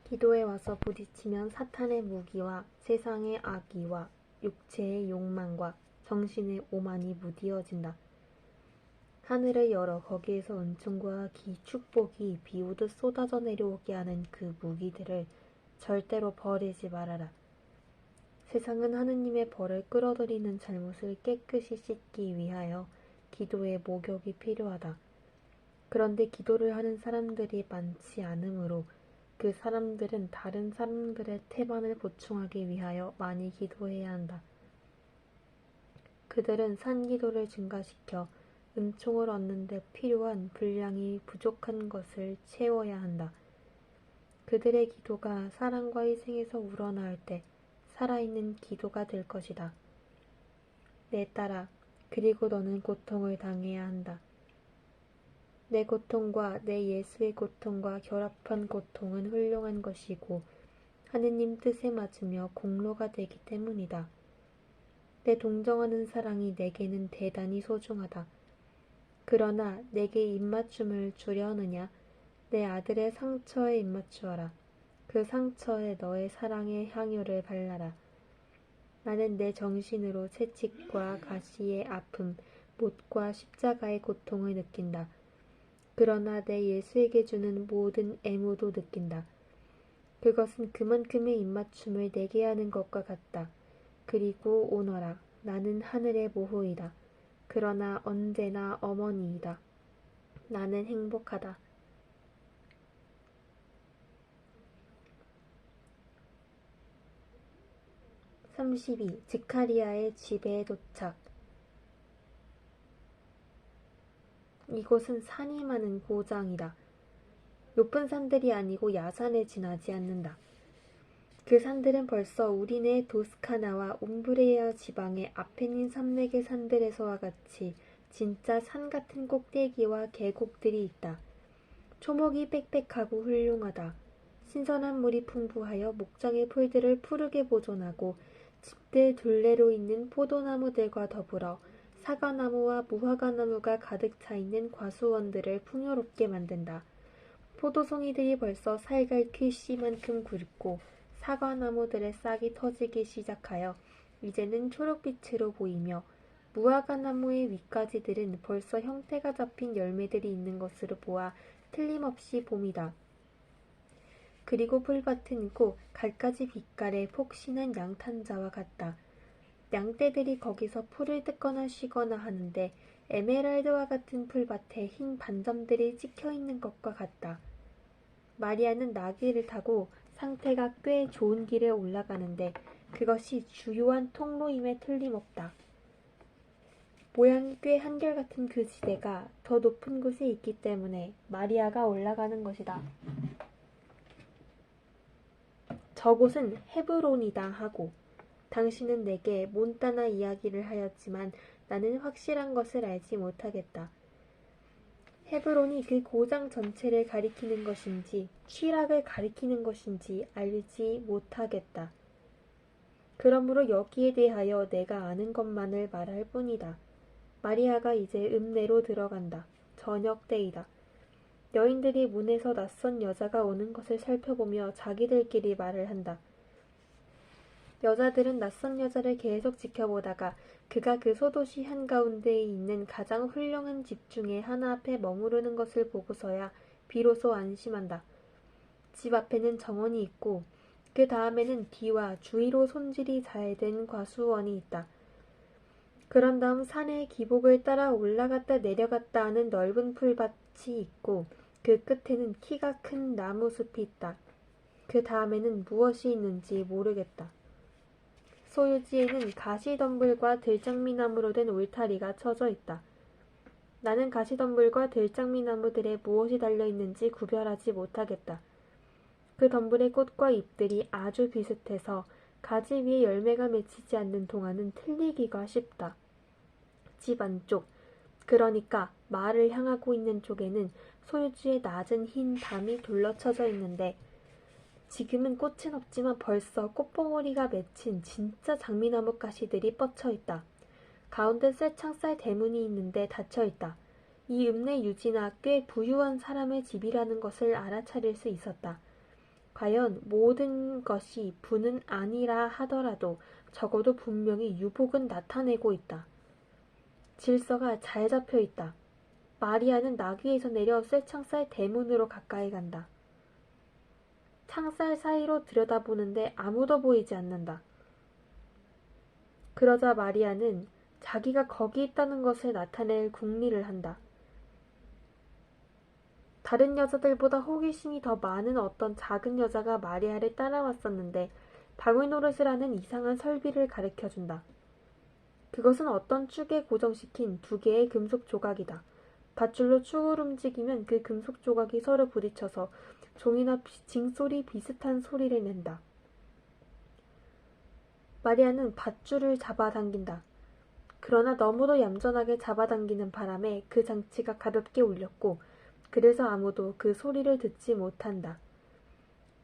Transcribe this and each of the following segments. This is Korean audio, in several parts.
기도에 와서 부딪히면 사탄의 무기와 세상의 악의와 육체의 욕망과 정신의 오만이 무디어진다. 하늘을 열어 거기에서 은총과 축복이 비오듯 쏟아져 내려오게 하는 그 무기들을 절대로 버리지 말아라. 세상은 하느님의 벌을 끌어들이는 잘못을 깨끗이 씻기 위하여 기도의 목욕이 필요하다. 그런데 기도를 하는 사람들이 많지 않으므로 그 사람들은 다른 사람들의 태반을 보충하기 위하여 많이 기도해야 한다. 그들은 산기도를 증가시켜 은총을 얻는 데 필요한 분량이 부족한 것을 채워야 한다. 그들의 기도가 사랑과 희생에서 우러나올 때 살아있는 기도가 될 것이다. 내 딸아, 그리고 너는 고통을 당해야 한다. 내 고통과 내 예수의 고통과 결합한 고통은 훌륭한 것이고 하느님 뜻에 맞으며 공로가 되기 때문이다. 내 동정하는 사랑이 내게는 대단히 소중하다. 그러나 내게 입맞춤을 주려 하느냐? 내 아들의 상처에 입맞추어라. 그 상처에 너의 사랑의 향유를 발라라. 나는 내 정신으로 채찍과 가시의 아픔, 못과 십자가의 고통을 느낀다. 그러나 내 예수에게 주는 모든 애무도 느낀다. 그것은 그만큼의 입맞춤을 내게 하는 것과 같다. 그리고 오너라. 나는 하늘의 모후이다. 그러나 언제나 어머니이다. 나는 행복하다. 32. 지카리아의 집에 도착. 이곳은 산이 많은 고장이다. 높은 산들이 아니고 야산에 지나지 않는다. 그 산들은 벌써 우리네 도스카나와 움브레이아 지방의 아펜닌 산맥의 산들에서와 같이 진짜 산 같은 꼭대기와 계곡들이 있다. 초목이 빽빽하고 훌륭하다. 신선한 물이 풍부하여 목장의 풀들을 푸르게 보존하고 집들 둘레로 있는 포도나무들과 더불어 사과나무와 무화과나무가 가득 차 있는 과수원들을 풍요롭게 만든다. 포도송이들이 벌써 살갈퀴 씨만큼 굵고 사과나무들의 싹이 터지기 시작하여 이제는 초록빛으로 보이며 무화과나무의 윗가지들은 벌써 형태가 잡힌 열매들이 있는 것으로 보아 틀림없이 봄이다. 그리고 풀밭은 꼭 갖가지 빛깔의 폭신한 양탄자와 같다. 양떼들이 거기서 풀을 뜯거나 쉬거나 하는데 에메랄드와 같은 풀밭에 흰 반점들이 찍혀있는 것과 같다. 마리아는 나귀를 타고 상태가 꽤 좋은 길에 올라가는데 그것이 주요한 통로임에 틀림없다. 모양이 꽤 한결같은 그 지대가 더 높은 곳에 있기 때문에 마리아가 올라가는 것이다. 저곳은 헤브론이다 하고 당신은 내게 몬따나 이야기를 하였지만 나는 확실한 것을 알지 못하겠다. 헤브론이 그 고장 전체를 가리키는 것인지 취락을 가리키는 것인지 알지 못하겠다. 그러므로 여기에 대하여 내가 아는 것만을 말할 뿐이다. 마리아가 이제 읍내로 들어간다. 저녁 때이다. 여인들이 문에서 낯선 여자가 오는 것을 살펴보며 자기들끼리 말을 한다. 여자들은 낯선 여자를 계속 지켜보다가 그가 그 소도시 한가운데에 있는 가장 훌륭한 집 중에 하나 앞에 머무르는 것을 보고서야 비로소 안심한다. 집 앞에는 정원이 있고 그 다음에는 뒤와 주위로 손질이 잘 된 과수원이 있다. 그런 다음 산의 기복을 따라 올라갔다 내려갔다 하는 넓은 풀밭이 있고 그 끝에는 키가 큰 나무숲이 있다. 그 다음에는 무엇이 있는지 모르겠다. 소유지에는 가시덤불과 들장미나무로 된 울타리가 쳐져 있다. 나는 가시덤불과 들장미나무들에 무엇이 달려있는지 구별하지 못하겠다. 그 덤불의 꽃과 잎들이 아주 비슷해서 가지 위에 열매가 맺히지 않는 동안은 틀리기가 쉽다. 집 안쪽, 그러니까 마을을 향하고 있는 쪽에는 소유주의 낮은 흰 담이 둘러쳐져 있는데 지금은 꽃은 없지만 벌써 꽃봉오리가 맺힌 진짜 장미나무 가시들이 뻗쳐 있다. 가운데 쇠창살 대문이 있는데 닫혀 있다. 이 읍내 유지나 꽤 부유한 사람의 집이라는 것을 알아차릴 수 있었다. 과연 모든 것이 부는 아니라 하더라도 적어도 분명히 유복은 나타내고 있다. 질서가 잘 잡혀 있다. 마리아는 나귀에서 내려 쇠창살 대문으로 가까이 간다. 창살 사이로 들여다보는데 아무도 보이지 않는다. 그러자 마리아는 자기가 거기 있다는 것을 나타낼 궁리를 한다. 다른 여자들보다 호기심이 더 많은 어떤 작은 여자가 마리아를 따라왔었는데 방울 노릇을 하는 이상한 설비를 가르쳐준다. 그것은 어떤 축에 고정시킨 두 개의 금속 조각이다. 밧줄로 축을 움직이면 그 금속 조각이 서로 부딪혀서 종이나 징소리 비슷한 소리를 낸다. 마리아는 밧줄을 잡아당긴다. 그러나 너무도 얌전하게 잡아당기는 바람에 그 장치가 가볍게 울렸고 그래서 아무도 그 소리를 듣지 못한다.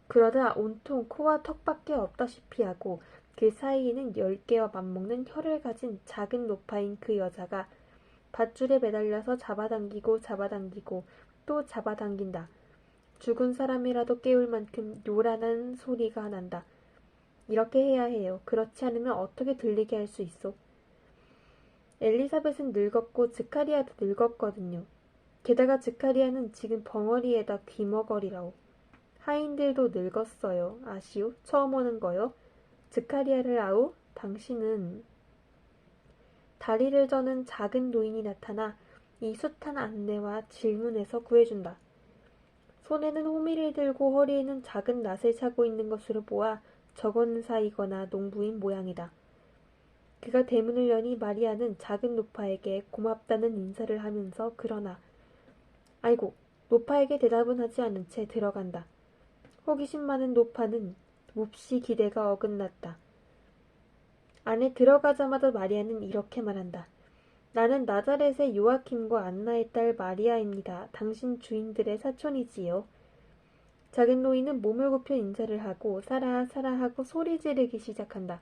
그러다 온통 코와 턱밖에 없다시피 하고 그 사이에는 10개와 맞먹는 혀를 가진 작은 노파인 그 여자가 밧줄에 매달려서 잡아당기고 또 잡아당긴다. 죽은 사람이라도 깨울 만큼 요란한 소리가 난다. 이렇게 해야 해요. 그렇지 않으면 어떻게 들리게 할 수 있어? 엘리사벳은 늙었고 즈카리아도 늙었거든요. 게다가 즈카리아는 지금 벙어리에다 귀머거리라오. 하인들도 늙었어요. 아시오? 처음 오는 거요? 즈카리아를 아오? 당신은... 다리를 저는 작은 노인이 나타나 이 숱한 안내와 질문에서 구해준다. 손에는 호미를 들고 허리에는 작은 낫을 차고 있는 것으로 보아 적언사이거나 농부인 모양이다. 그가 대문을 여니 마리아는 작은 노파에게 고맙다는 인사를 하면서 그러나 아이고, 노파에게 대답은 하지 않은 채 들어간다. 호기심 많은 노파는 몹시 기대가 어긋났다. 안에 들어가자마자 마리아는 이렇게 말한다. 나는 나자렛의 요아킴과 안나의 딸 마리아입니다. 당신 주인들의 사촌이지요. 작은 노인은 몸을 굽혀 인사를 하고 사라 사라 하고 소리 지르기 시작한다.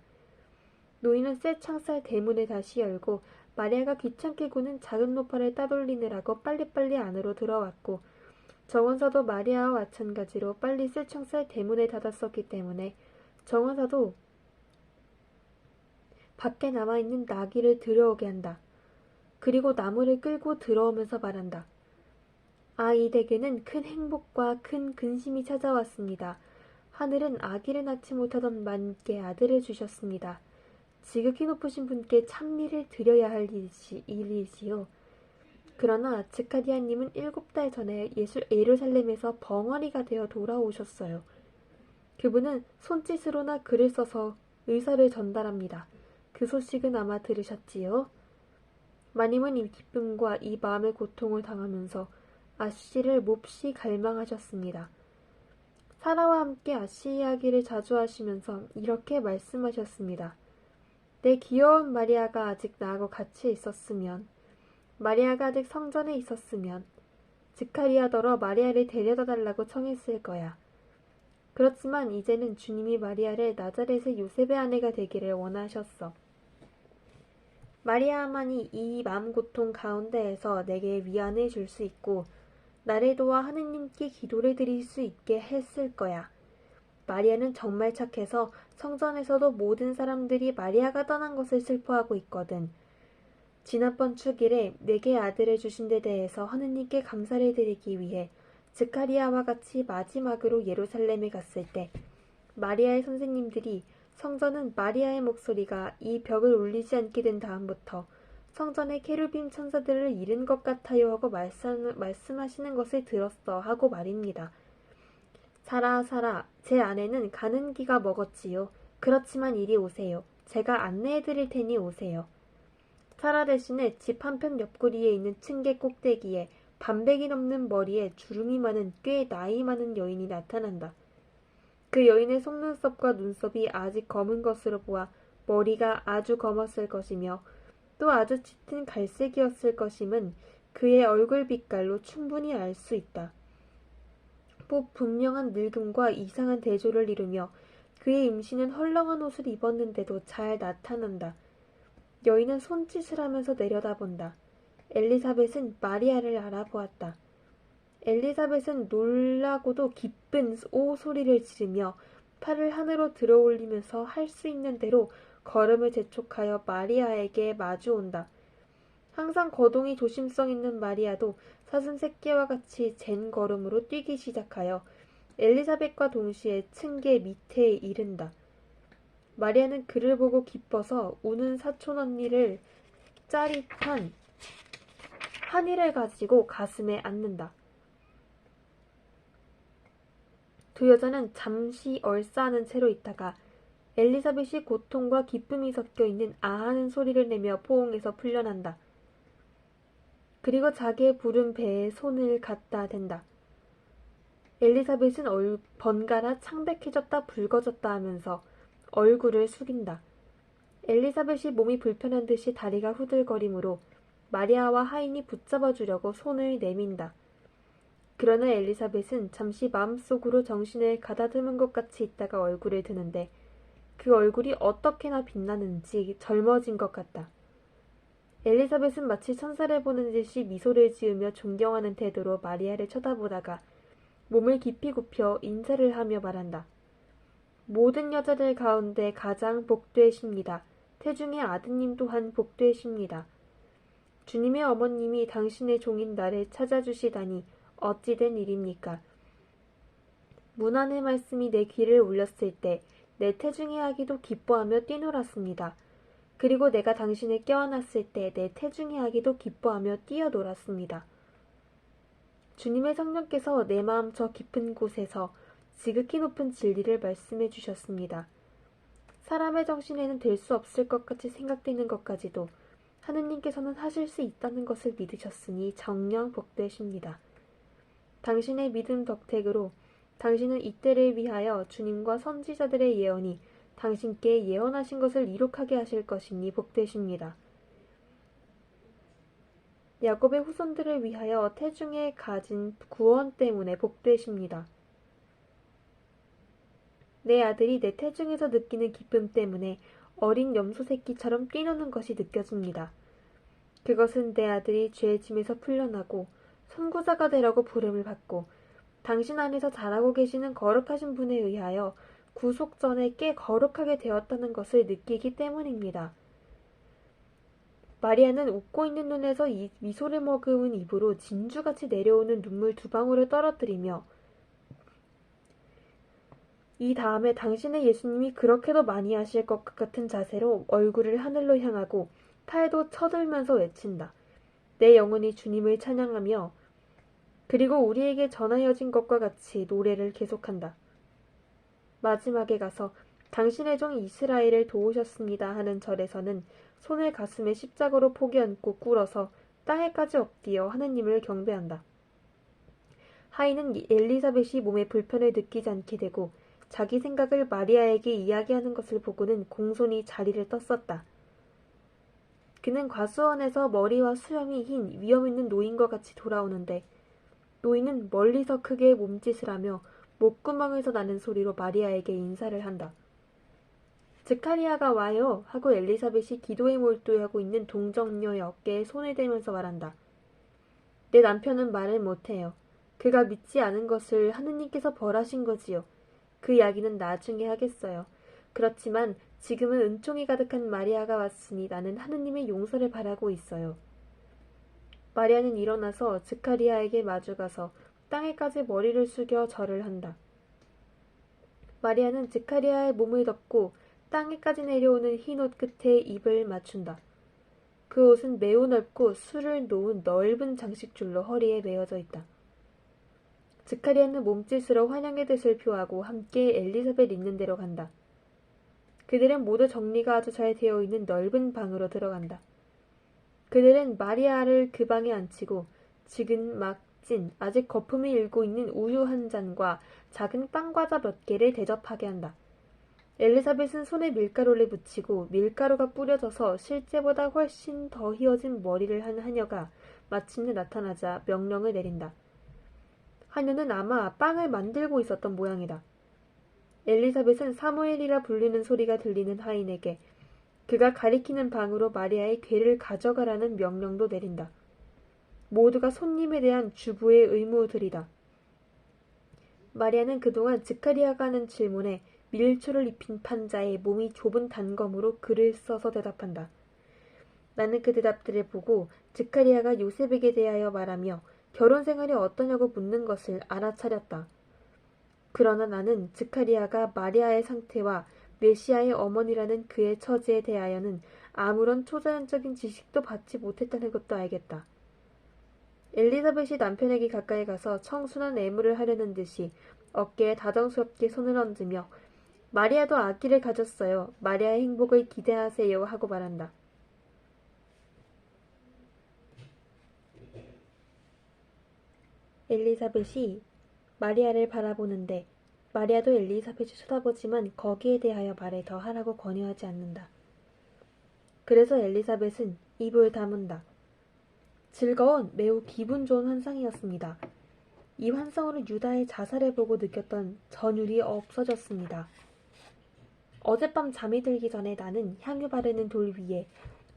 노인은 쇠 창살 대문을 다시 열고 마리아가 귀찮게 구는 작은 노파를 따돌리느라고 빨리빨리 안으로 들어왔고 정원사도 마리아와 마찬가지로 빨리 쇠 창살 대문을 닫았었기 때문에 정원사도 밖에 남아있는 나귀를 들여오게 한다. 그리고 나무를 끌고 들어오면서 말한다. 아, 이 댁에는 큰 행복과 큰 근심이 찾아왔습니다. 하늘은 아기를 낳지 못하던 만께 아들을 주셨습니다. 지극히 높으신 분께 찬미를 드려야 할 일이지요. 그러나 즈카리아님은 7달 전에 예루살렘에서 벙어리가 되어 돌아오셨어요. 그분은 손짓으로나 글을 써서 의사를 전달합니다. 그 소식은 아마 들으셨지요? 마님은 이 기쁨과 이 마음의 고통을 당하면서 아씨를 몹시 갈망하셨습니다. 사라와 함께 아씨 이야기를 자주 하시면서 이렇게 말씀하셨습니다. 내 귀여운 마리아가 아직 나하고 같이 있었으면, 마리아가 아직 성전에 있었으면 즈카리아더러 마리아를 데려다 달라고 청했을 거야. 그렇지만 이제는 주님이 마리아를 나자렛의 요셉의 아내가 되기를 원하셨어. 마리아만이 이 마음고통 가운데에서 내게 위안을 줄 수 있고 나를 도와 하느님께 기도를 드릴 수 있게 했을 거야. 마리아는 정말 착해서 성전에서도 모든 사람들이 마리아가 떠난 것을 슬퍼하고 있거든. 지난번 축일에 내게 아들을 주신 데 대해서 하느님께 감사를 드리기 위해 즈카리아와 같이 마지막으로 예루살렘에 갔을 때 마리아의 선생님들이 성전은 마리아의 목소리가 이 벽을 울리지 않게 된 다음부터 성전의 케루빔 천사들을 잃은 것 같아요 하고 말씀하시는 것을 들었어 하고 말입니다. 사라 사라 제 아내는 가는 기가 먹었지요. 그렇지만 이리 오세요. 제가 안내해 드릴 테니 오세요. 사라 대신에 집 한편 옆구리에 있는 층계 꼭대기에 반백이 넘는 머리에 주름이 많은 꽤 나이 많은 여인이 나타난다. 그 여인의 속눈썹과 눈썹이 아직 검은 것으로 보아 머리가 아주 검었을 것이며 또 아주 짙은 갈색이었을 것임은 그의 얼굴 빛깔로 충분히 알 수 있다. 분명한 늙음과 이상한 대조를 이루며 그의 임신은 헐렁한 옷을 입었는데도 잘 나타난다. 여인은 손짓을 하면서 내려다본다. 엘리사벳은 마리아를 알아보았다. 엘리사벳은 놀라고도 기쁜 오 소리를 지르며 팔을 하늘로 들어올리면서 할 수 있는 대로 걸음을 재촉하여 마리아에게 마주온다. 항상 거동이 조심성 있는 마리아도 사슴 새끼와 같이 젠 걸음으로 뛰기 시작하여 엘리사벳과 동시에 층계 밑에 이른다. 마리아는 그를 보고 기뻐서 우는 사촌 언니를 짜릿한 한이를 가지고 가슴에 안는다. 두 여자는 잠시 얼싸안은 채로 있다가 엘리사벳이 고통과 기쁨이 섞여 있는 아하는 소리를 내며 포옹에서 풀려난다. 그리고 자기의 부른 배에 손을 갖다 댄다. 엘리사벳은 번갈아 창백해졌다 붉어졌다 하면서 얼굴을 숙인다. 엘리사벳이 몸이 불편한 듯이 다리가 후들거리므로 마리아와 하인이 붙잡아주려고 손을 내민다. 그러나 엘리사벳은 잠시 마음속으로 정신을 가다듬은 것 같이 있다가 얼굴을 드는데 그 얼굴이 어떻게나 빛나는지 젊어진 것 같다. 엘리사벳은 마치 천사를 보는 듯이 미소를 지으며 존경하는 태도로 마리아를 쳐다보다가 몸을 깊이 굽혀 인사를 하며 말한다. 모든 여자들 가운데 가장 복되십니다. 태중의 아드님 또한 복되십니다. 주님의 어머님이 당신의 종인 나를 찾아주시다니 어찌된 일입니까? 문안의 말씀이 내 귀를 울렸을 때 내 태중의 아기도 기뻐하며 뛰놀았습니다. 그리고 내가 당신을 껴안았을 때 내 태중의 아기도 기뻐하며 뛰어놀았습니다. 주님의 성령께서 내 마음 저 깊은 곳에서 지극히 높은 진리를 말씀해 주셨습니다. 사람의 정신에는 될 수 없을 것 같이 생각되는 것까지도 하느님께서는 하실 수 있다는 것을 믿으셨으니 정녕 복되십니다. 당신의 믿음 덕택으로 당신은 이때를 위하여 주님과 선지자들의 예언이 당신께 예언하신 것을 이룩하게 하실 것이니 복되십니다. 야곱의 후손들을 위하여 태중에 가진 구원 때문에 복되십니다. 내 아들이 내 태중에서 느끼는 기쁨 때문에 어린 염소 새끼처럼 뛰노는 것이 느껴집니다. 그것은 내 아들이 죄의 짐에서 풀려나고 선구자가 되라고 부름을 받고 당신 안에서 자라고 계시는 거룩하신 분에 의하여 구속 전에 꽤 거룩하게 되었다는 것을 느끼기 때문입니다. 마리아는 웃고 있는 눈에서 미소를 머금은 입으로 진주같이 내려오는 눈물 두 방울을 떨어뜨리며 이 다음에 당신의 예수님이 그렇게도 많이 하실 것 같은 자세로 얼굴을 하늘로 향하고 팔도 쳐들면서 외친다. 내 영혼이 주님을 찬양하며 그리고 우리에게 전하여진 것과 같이 노래를 계속한다. 마지막에 가서 당신의 종 이스라엘을 도우셨습니다 하는 절에서는 손을 가슴에 십자가로 포개 얹고 꿇어서 땅에까지 엎드려 하느님을 경배한다. 하인은 엘리사벳이 몸에 불편을 느끼지 않게 되고 자기 생각을 마리아에게 이야기하는 것을 보고는 공손히 자리를 떴었다. 그는 과수원에서 머리와 수염이 흰 위험 있는 노인과 같이 돌아오는데 노인은 멀리서 크게 몸짓을 하며 목구멍에서 나는 소리로 마리아에게 인사를 한다. 즉카리아가 와요 하고 엘리사벳이 기도에 몰두하고 있는 동정녀의 어깨에 손을 대면서 말한다. 내 남편은 말을 못해요. 그가 믿지 않은 것을 하느님께서 벌하신 거지요. 그 이야기는 나중에 하겠어요. 그렇지만 지금은 은총이 가득한 마리아가 왔으니 나는 하느님의 용서를 바라고 있어요. 마리아는 일어나서 즉카리아에게 마주가서 땅에까지 머리를 숙여 절을 한다. 마리아는 즉카리아의 몸을 덮고 땅에까지 내려오는 흰 옷 끝에 입을 맞춘다. 그 옷은 매우 넓고 술을 놓은 넓은 장식줄로 허리에 메어져 있다. 즉카리아는 몸짓으로 환영의 뜻을 표하고 함께 엘리사벳 있는 데로 간다. 그들은 모두 정리가 아주 잘 되어 있는 넓은 방으로 들어간다. 그들은 마리아를 그 방에 앉히고 지금 막 찐 아직 거품이 일고 있는 우유 한 잔과 작은 빵과자 몇 개를 대접하게 한다. 엘리사벳은 손에 밀가루를 묻히고 밀가루가 뿌려져서 실제보다 훨씬 더 휘어진 머리를 한 하녀가 마침내 나타나자 명령을 내린다. 하녀는 아마 빵을 만들고 있었던 모양이다. 엘리사벳은 사무엘이라 불리는 소리가 들리는 하인에게 그가 가리키는 방으로 마리아의 괴를 가져가라는 명령도 내린다. 모두가 손님에 대한 주부의 의무들이다. 마리아는 그동안 즉카리아가 하는 질문에 밀초를 입힌 판자에 몸이 좁은 단검으로 글을 써서 대답한다. 나는 그 대답들을 보고 즉카리아가 요셉에게 대하여 말하며 결혼 생활이 어떠냐고 묻는 것을 알아차렸다. 그러나 나는 즉카리아가 마리아의 상태와 메시아의 어머니라는 그의 처지에 대하여는 아무런 초자연적인 지식도 받지 못했다는 것도 알겠다. 엘리자벳이 남편에게 가까이 가서 청순한 애무를 하려는 듯이 어깨에 다정스럽게 손을 얹으며 마리아도 아기를 가졌어요. 마리아의 행복을 기대하세요 하고 말한다. 엘리자벳이 마리아를 바라보는데 마리아도 엘리자벳을 쳐다보지만 거기에 대하여 말을 더 하라고 권유하지 않는다. 그래서 엘리자벳은 입을 다문다. 즐거운 매우 기분 좋은 환상이었습니다. 이 환상으로 유다의 자살을 보고 느꼈던 전율이 없어졌습니다. 어젯밤 잠이 들기 전에 나는 향유 바르는 돌 위에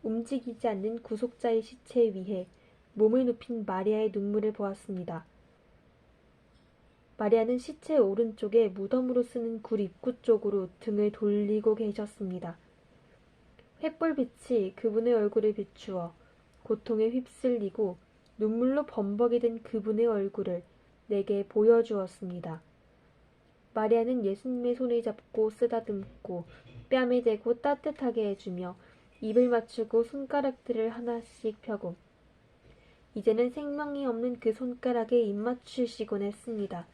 움직이지 않는 구속자의 시체 위에 몸을 눕힌 마리아의 눈물을 보았습니다. 마리아는 시체 오른쪽에 무덤으로 쓰는 굴 입구 쪽으로 등을 돌리고 계셨습니다. 횃불빛이 그분의 얼굴을 비추어 고통에 휩쓸리고 눈물로 범벅이 된 그분의 얼굴을 내게 보여주었습니다. 마리아는 예수님의 손을 잡고 쓰다듬고 뺨에 대고 따뜻하게 해주며 입을 맞추고 손가락들을 하나씩 펴고 이제는 생명이 없는 그 손가락에 입 맞추시곤 했습니다.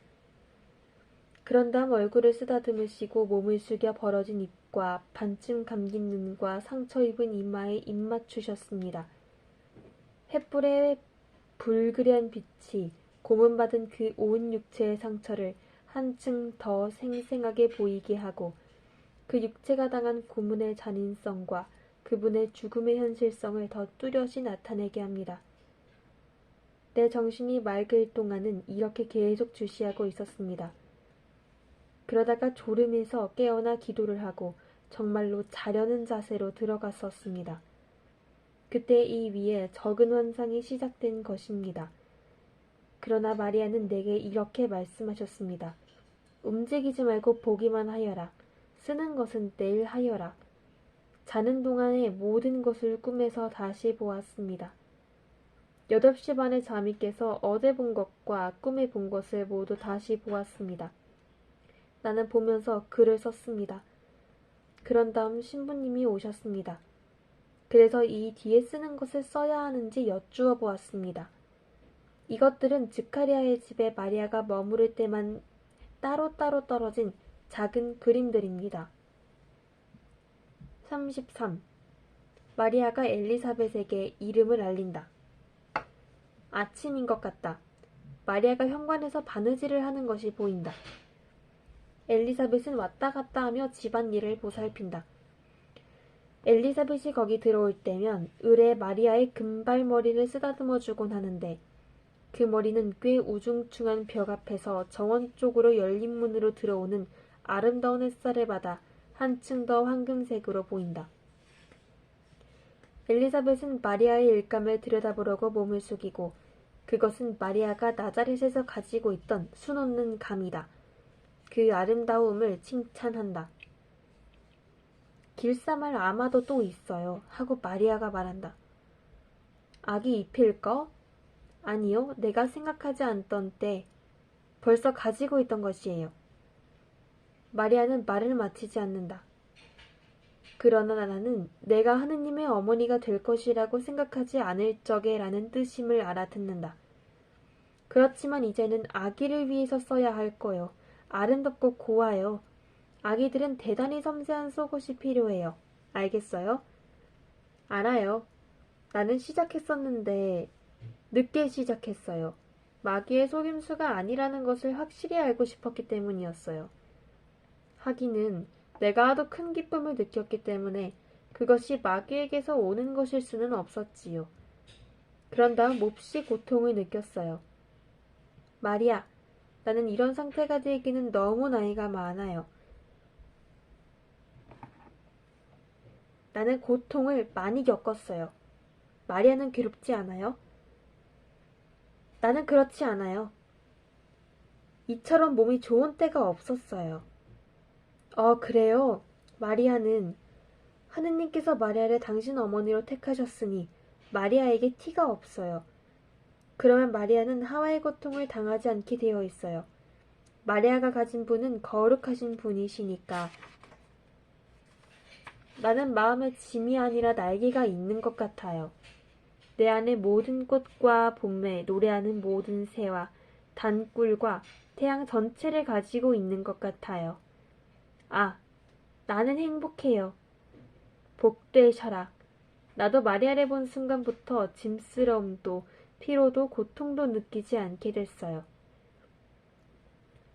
그런 다음 얼굴을 쓰다듬으시고 몸을 숙여 벌어진 입과 반쯤 감긴 눈과 상처 입은 이마에 입 맞추셨습니다. 횃불의 불그레한 빛이 고문받은 그 온 육체의 상처를 한층 더 생생하게 보이게 하고 그 육체가 당한 고문의 잔인성과 그분의 죽음의 현실성을 더 뚜렷이 나타내게 합니다. 내 정신이 맑을 동안은 이렇게 계속 주시하고 있었습니다. 그러다가 졸음에서 깨어나 기도를 하고 정말로 자려는 자세로 들어갔었습니다. 그때 이 위에 적은 환상이 시작된 것입니다. 그러나 마리아는 내게 이렇게 말씀하셨습니다. 움직이지 말고 보기만 하여라. 쓰는 것은 내일 하여라. 자는 동안에 모든 것을 꿈에서 다시 보았습니다. 8시 반에 잠이 깨서 어제 본 것과 꿈에 본 것을 모두 다시 보았습니다. 나는 보면서 글을 썼습니다. 그런 다음 신부님이 오셨습니다. 그래서 이 뒤에 쓰는 것을 써야 하는지 여쭈어 보았습니다. 이것들은 즉카리아의 집에 마리아가 머무를 때만 따로따로 떨어진 작은 그림들입니다. 33. 마리아가 엘리사벳에게 이름을 알린다. 아침인 것 같다. 마리아가 현관에서 바느질을 하는 것이 보인다. 엘리사벳은 왔다 갔다 하며 집안일을 보살핀다. 엘리사벳이 거기 들어올 때면 을에 마리아의 금발머리를 쓰다듬어 주곤 하는데 그 머리는 꽤 우중충한 벽 앞에서 정원 쪽으로 열린 문으로 들어오는 아름다운 햇살을 받아 한층 더 황금색으로 보인다. 엘리사벳은 마리아의 일감을 들여다보려고 몸을 숙이고 그것은 마리아가 나자렛에서 가지고 있던 수놓는 감이다. 그 아름다움을 칭찬한다. 길사말 아마도 또 있어요. 하고 마리아가 말한다. 아기 잎일까? 아니요. 내가 생각하지 않던 때 벌써 가지고 있던 것이에요. 마리아는 말을 마치지 않는다. 그러나 나는 내가 하느님의 어머니가 될 것이라고 생각하지 않을 적에 라는 뜻임을 알아듣는다. 그렇지만 이제는 아기를 위해서 써야 할 거요. 아름답고 고와요. 아기들은 대단히 섬세한 속옷이 필요해요. 알겠어요? 알아요. 나는 시작했었는데 늦게 시작했어요. 마귀의 속임수가 아니라는 것을 확실히 알고 싶었기 때문이었어요. 하기는 내가 하도 큰 기쁨을 느꼈기 때문에 그것이 마귀에게서 오는 것일 수는 없었지요. 그런 다음 몹시 고통을 느꼈어요. 마리아, 나는 이런 상태가 되기는 너무 나이가 많아요. 나는 고통을 많이 겪었어요. 마리아는 괴롭지 않아요? 나는 그렇지 않아요. 이처럼 몸이 좋은 때가 없었어요. 그래요. 마리아는 하느님께서 마리아를 당신 어머니로 택하셨으니 마리아에게 티가 없어요. 그러면 마리아는 하와의 고통을 당하지 않게 되어 있어요. 마리아가 가진 분은 거룩하신 분이시니까. 나는 마음에 짐이 아니라 날개가 있는 것 같아요. 내 안에 모든 꽃과 봄에 노래하는 모든 새와 단꿀과 태양 전체를 가지고 있는 것 같아요. 나는 행복해요. 복되셔라. 나도 마리아를 본 순간부터 짐스러움도 피로도 고통도 느끼지 않게 됐어요.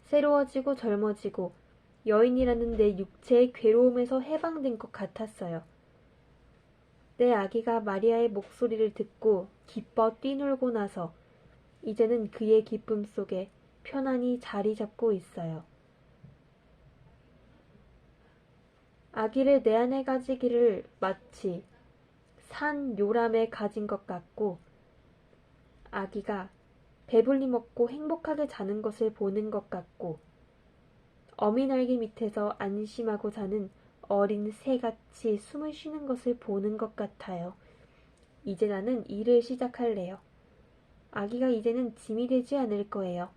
새로워지고 젊어지고 여인이라는 내 육체의 괴로움에서 해방된 것 같았어요. 내 아기가 마리아의 목소리를 듣고 기뻐 뛰놀고 나서 이제는 그의 기쁨 속에 편안히 자리 잡고 있어요. 아기를 내 안에 가지기를 마치 산 요람에 가진 것 같고 아기가 배불리 먹고 행복하게 자는 것을 보는 것 같고 어미 날개 밑에서 안심하고 자는 어린 새같이 숨을 쉬는 것을 보는 것 같아요. 이제 나는 일을 시작할래요. 아기가 이제는 짐이 되지 않을 거예요.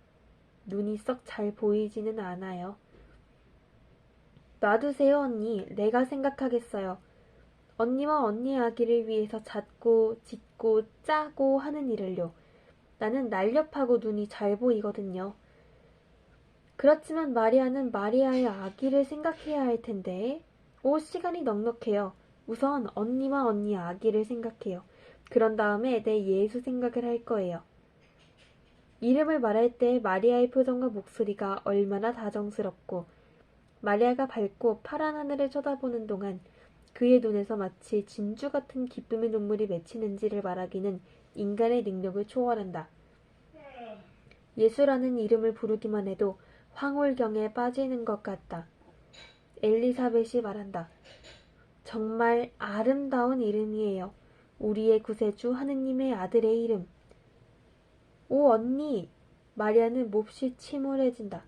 눈이 썩 잘 보이지는 않아요. 놔두세요, 언니. 내가 생각하겠어요. 언니와 언니의 아기를 위해서 잣고 짓고 짜고 하는 일을요. 나는 날렵하고 눈이 잘 보이거든요. 그렇지만 마리아는 마리아의 아기를 생각해야 할 텐데. 시간이 넉넉해요. 우선 언니와 언니의 아기를 생각해요. 그런 다음에 내 예수 생각을 할 거예요. 이름을 말할 때 마리아의 표정과 목소리가 얼마나 다정스럽고 마리아가 밝고 파란 하늘을 쳐다보는 동안 그의 눈에서 마치 진주 같은 기쁨의 눈물이 맺히는지를 말하기는 인간의 능력을 초월한다. 예수라는 이름을 부르기만 해도 황홀경에 빠지는 것 같다. 엘리사벳이 말한다. 정말 아름다운 이름이에요. 우리의 구세주 하느님의 아들의 이름. 오 언니! 마리아는 몹시 침울해진다.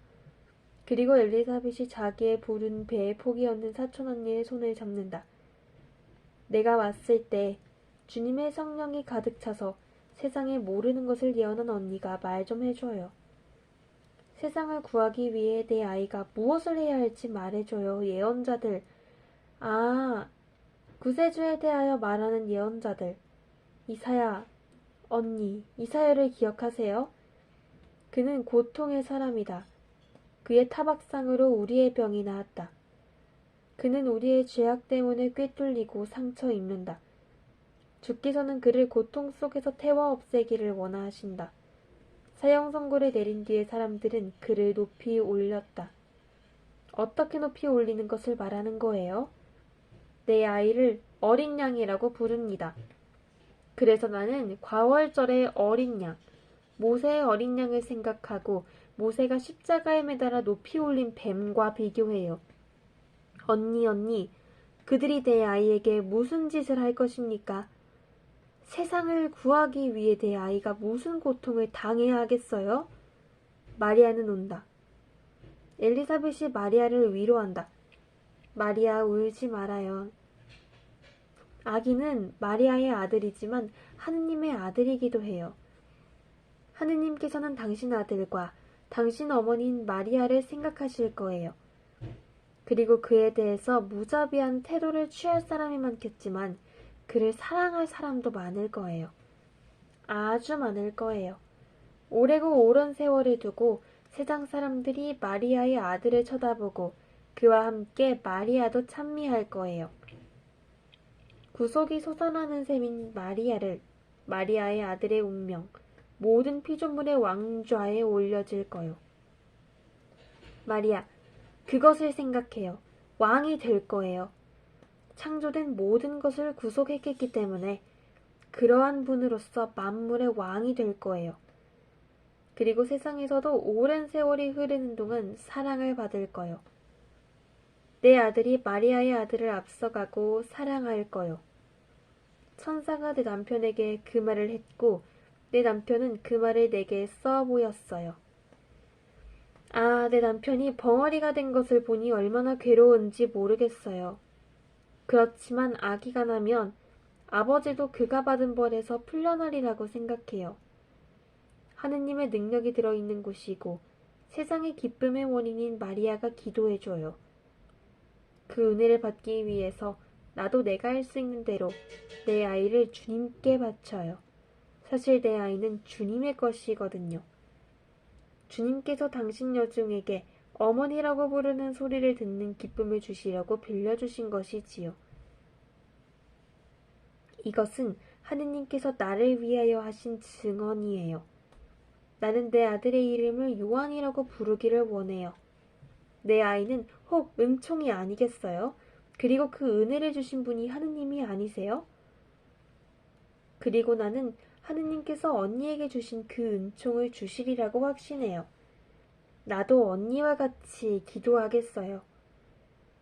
그리고 엘리사벳이 자기의 부른 배에 포기 얹는 사촌 언니의 손을 잡는다. 내가 왔을 때 주님의 성령이 가득 차서 세상에 모르는 것을 예언한 언니가 말 좀 해줘요. 세상을 구하기 위해 내 아이가 무엇을 해야 할지 말해줘요. 예언자들. 구세주에 대하여 말하는 예언자들. 이사야, 언니, 이사야를 기억하세요? 그는 고통의 사람이다. 그의 타박상으로 우리의 병이 나았다. 그는 우리의 죄악 때문에 꿰뚫리고 상처 입는다. 주께서는 그를 고통 속에서 태워 없애기를 원하신다. 사형 선고를 내린 뒤에 사람들은 그를 높이 올렸다. 어떻게 높이 올리는 것을 말하는 거예요? 내 아이를 어린 양이라고 부릅니다. 그래서 나는 과월절의 어린 양, 모세의 어린 양을 생각하고 모세가 십자가에 매달아 높이 올린 뱀과 비교해요. 언니, 그들이 내 아이에게 무슨 짓을 할 것입니까? 세상을 구하기 위해 내 아이가 무슨 고통을 당해야 하겠어요? 마리아는 온다. 엘리사벳이 마리아를 위로한다. 마리아 울지 말아요. 아기는 마리아의 아들이지만 하느님의 아들이기도 해요. 하느님께서는 당신 아들과 당신 어머니인 마리아를 생각하실 거예요. 그리고 그에 대해서 무자비한 태도를 취할 사람이 많겠지만 그를 사랑할 사람도 많을 거예요. 아주 많을 거예요. 오래고 오랜 세월을 두고 세상 사람들이 마리아의 아들을 쳐다보고 그와 함께 마리아도 찬미할 거예요. 구속이 솟아나는 셈인 마리아의 아들의 운명, 모든 피조물의 왕좌에 올려질 거요. 마리아, 그것을 생각해요. 왕이 될 거예요. 창조된 모든 것을 구속했기 때문에 그러한 분으로서 만물의 왕이 될 거예요. 그리고 세상에서도 오랜 세월이 흐르는 동안 사랑을 받을 거요. 내 아들이 마리아의 아들을 앞서가고 사랑할 거요. 천사가 내 남편에게 그 말을 했고 내 남편은 그 말을 내게 써 보였어요. 아, 내 남편이 벙어리가 된 것을 보니 얼마나 괴로운지 모르겠어요. 그렇지만 아기가 나면 아버지도 그가 받은 벌에서 풀려나리라고 생각해요. 하느님의 능력이 들어있는 곳이고 세상의 기쁨의 원인인 마리아가 기도해줘요. 그 은혜를 받기 위해서 나도 내가 할 수 있는 대로 내 아이를 주님께 바쳐요. 사실 내 아이는 주님의 것이거든요. 주님께서 당신 여종에게 어머니라고 부르는 소리를 듣는 기쁨을 주시려고 빌려주신 것이지요. 이것은 하느님께서 나를 위하여 하신 증언이에요. 나는 내 아들의 이름을 요한이라고 부르기를 원해요. 내 아이는 혹 은총이 아니겠어요? 그리고 그 은혜를 주신 분이 하느님이 아니세요? 그리고 나는 하느님께서 언니에게 주신 그 은총을 주시리라고 확신해요. 나도 언니와 같이 기도하겠어요.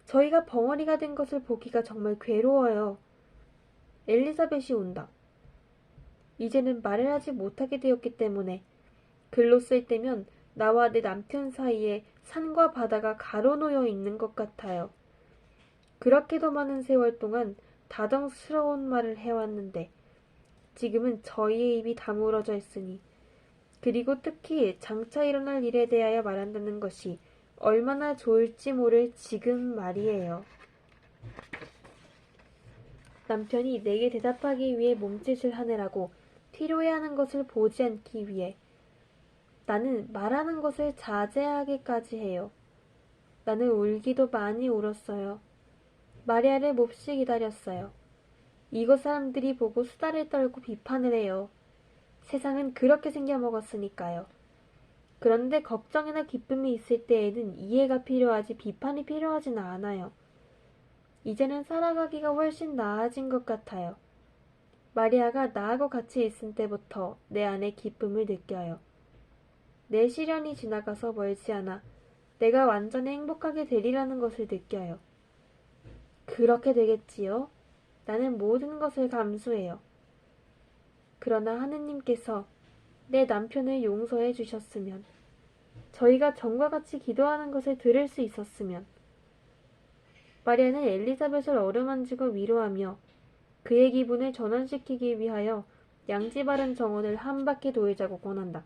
저희가 벙어리가 된 것을 보기가 정말 괴로워요. 엘리사벳이 온다. 이제는 말을 하지 못하게 되었기 때문에 글로 쓸 때면 나와 내 남편 사이에 산과 바다가 가로놓여 있는 것 같아요. 그렇게도 많은 세월 동안 다정스러운 말을 해왔는데 지금은 저희의 입이 다물어져 있으니 그리고 특히 장차 일어날 일에 대하여 말한다는 것이 얼마나 좋을지 모를 지금 말이에요. 남편이 내게 대답하기 위해 몸짓을 하느라고 필요해하는 것을 보지 않기 위해 나는 말하는 것을 자제하기까지 해요. 나는 울기도 많이 울었어요. 마리아를 몹시 기다렸어요. 이곳 사람들이 보고 수다를 떨고 비판을 해요. 세상은 그렇게 생겨먹었으니까요. 그런데 걱정이나 기쁨이 있을 때에는 이해가 필요하지 비판이 필요하진 않아요. 이제는 살아가기가 훨씬 나아진 것 같아요. 마리아가 나하고 같이 있을 때부터 내 안에 기쁨을 느껴요. 내 시련이 지나가서 멀지 않아 내가 완전히 행복하게 되리라는 것을 느껴요. 그렇게 되겠지요? 나는 모든 것을 감수해요. 그러나 하느님께서 내 남편을 용서해 주셨으면, 저희가 전과 같이 기도하는 것을 들을 수 있었으면, 마리아는 엘리사벳을 어루만지고 위로하며 그의 기분을 전환시키기 위하여 양지 바른 정원을 한 바퀴 돌자고 권한다.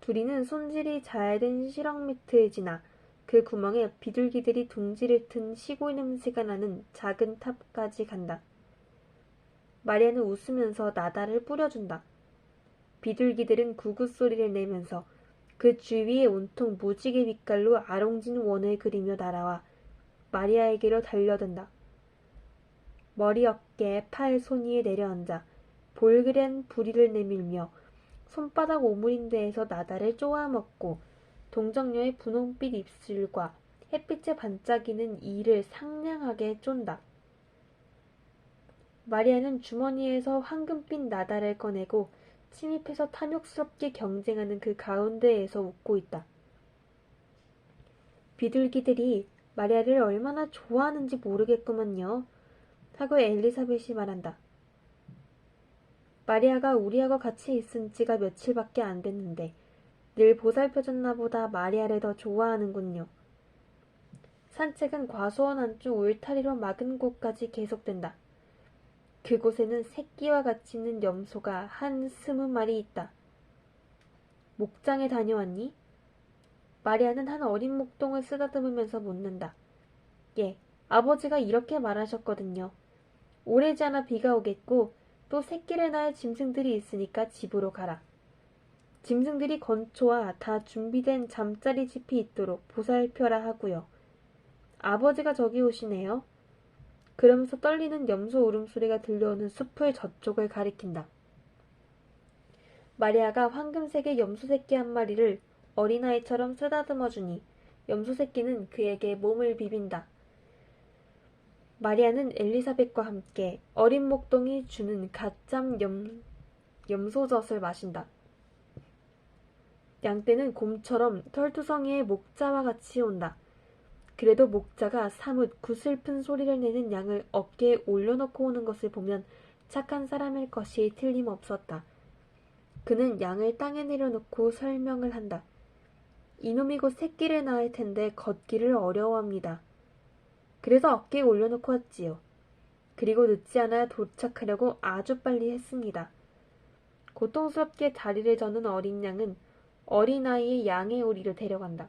둘이는 손질이 잘 된 시렁 밑을 지나 그 구멍에 비둘기들이 둥지를 튼 시골 냄새가 나는 작은 탑까지 간다. 마리아는 웃으면서 나다를 뿌려준다. 비둘기들은 구구소리를 내면서 그 주위에 온통 무지개 빛깔로 아롱진 원을 그리며 날아와 마리아에게로 달려든다. 머리, 어깨, 팔, 손 위에 내려앉아 볼그레한 부리를 내밀며 손바닥 오므린데에서 나다를 쪼아먹고 동정녀의 분홍빛 입술과 햇빛에 반짝이는 이를 상냥하게 쫀다. 마리아는 주머니에서 황금빛 나다를 꺼내고 침입해서 탐욕스럽게 경쟁하는 그 가운데에서 웃고 있다. 비둘기들이 마리아를 얼마나 좋아하는지 모르겠구먼요. 하고 엘리사벳이 말한다. 마리아가 우리하고 같이 있은 지가 며칠밖에 안 됐는데 늘 보살펴줬나 보다 마리아를 더 좋아하는군요. 산책은 과수원 안쪽 울타리로 막은 곳까지 계속된다. 그곳에는 새끼와 같이 있는 염소가 한 20마리 있다. 목장에 다녀왔니? 마리아는 한 어린 목동을 쓰다듬으면서 묻는다. 예, 아버지가 이렇게 말하셨거든요. 오래지 않아 비가 오겠고 또 새끼를 낳을 짐승들이 있으니까 집으로 가라. 짐승들이 건초와 다 준비된 잠자리 짚이 있도록 보살펴라 하고요. 아버지가 저기 오시네요. 그러면서 떨리는 염소 울음소리가 들려오는 숲을 저쪽을 가리킨다. 마리아가 황금색의 염소 새끼 한 마리를 어린아이처럼 쓰다듬어 주니 염소 새끼는 그에게 몸을 비빈다. 마리아는 엘리사벳과 함께 어린 목동이 주는 갓잠 염소젖을 마신다. 양떼는 곰처럼 털투성이의 목자와 같이 온다. 그래도 목자가 사뭇 구슬픈 소리를 내는 양을 어깨에 올려놓고 오는 것을 보면 착한 사람일 것이 틀림없었다. 그는 양을 땅에 내려놓고 설명을 한다. 이놈이 곧 새끼를 낳을 텐데 걷기를 어려워합니다. 그래서 어깨에 올려놓고 왔지요. 그리고 늦지 않아 도착하려고 아주 빨리 했습니다. 고통스럽게 다리를 저는 어린 양은 어린아이의 양의 오리를 데려간다.